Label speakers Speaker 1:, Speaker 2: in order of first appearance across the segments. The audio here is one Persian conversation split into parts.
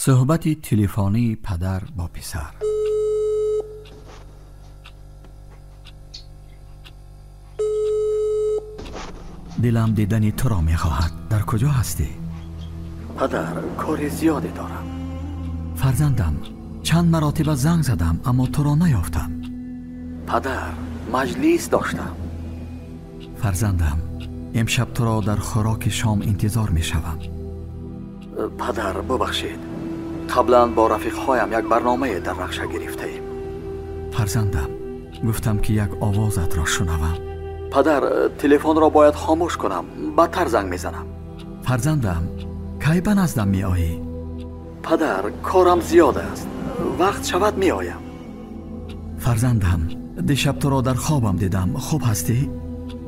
Speaker 1: صحبت تلفنی پدر با پسر. دلم دیدن تو را می‌خواهد. در کجا هستی؟
Speaker 2: پدر، کار زیادی دارم.
Speaker 1: فرزندم، چند مراتب زنگ زدم اما تو را نیافتم.
Speaker 2: پدر، مجلس داشتم.
Speaker 1: فرزندم، امشب تو را در خوراک شام انتظار می‌شوم.
Speaker 2: پدر ببخشید، قبلا با رفیق‌هایم یک برنامه در رخشه گرفتیم.
Speaker 1: فرزندم، گفتم که یک آوازت را شنوم.
Speaker 2: پدر، تلفن را باید خاموش کنم، بدتر زنگ میزنم.
Speaker 1: فرزندم، کی به نزدم می آیی؟
Speaker 2: پدر، کارم زیاد است، وقت شود می آیم.
Speaker 1: فرزندم، دیشب تو را در خوابم دیدم. خوب هستی؟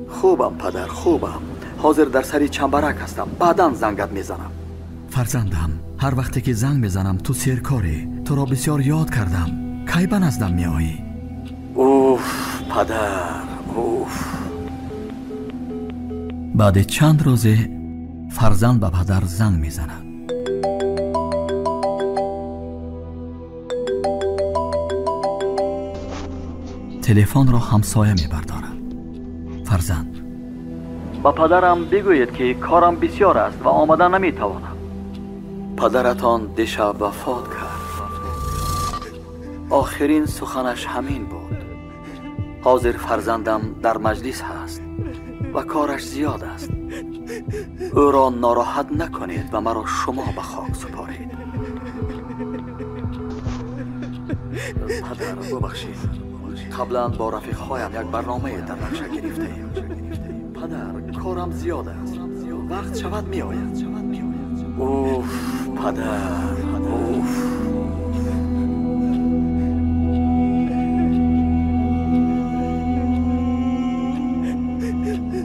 Speaker 2: خوبم پدر، خوبم. حاضر در سری چنبرک هستم، بعداً زنگت میزنم.
Speaker 1: فرزندم، هر وقتی که زنگ میزنم تو سرکاری. تو را بسیار یاد کردم. کی به نزدم می آیی؟
Speaker 2: اوف پدر، اوف.
Speaker 1: بعد چند روزه فرزند به پدر زنگ میزند. تلفن را همسایه میبردارد. فرزند،
Speaker 2: با پدرم بگویید که کارم بسیار است و آمدن نمیتوانم. پدرتان دیشب وفات کرد. آخرین سخنش همین بود. حاضر فرزندم در مجلس هست و کارش زیاد است. او را ناراحت نکنید و مرا شما به خاک سپارید. پدر ببخشید، قبلا با رفیق‌هایم یک برنامه در رخشه گرفتیم. پدر، کارم زیاد است، وقت شود می آید. اوف پدر، اوف.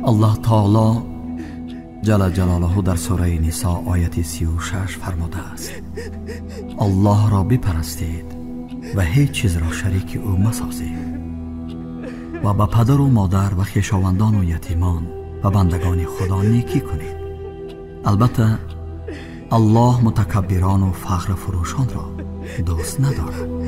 Speaker 1: الله تعالی جل جلاله در سوره نساء آیت 36 فرموده است: الله را بپرستید و هیچ چیز را شریک او مسازید و به پدر و مادر و خویشاوندان و یتیمان و بندگان خدا نیکی کنید. البته الله متکبران و فخر فروشان را دوست ندارد.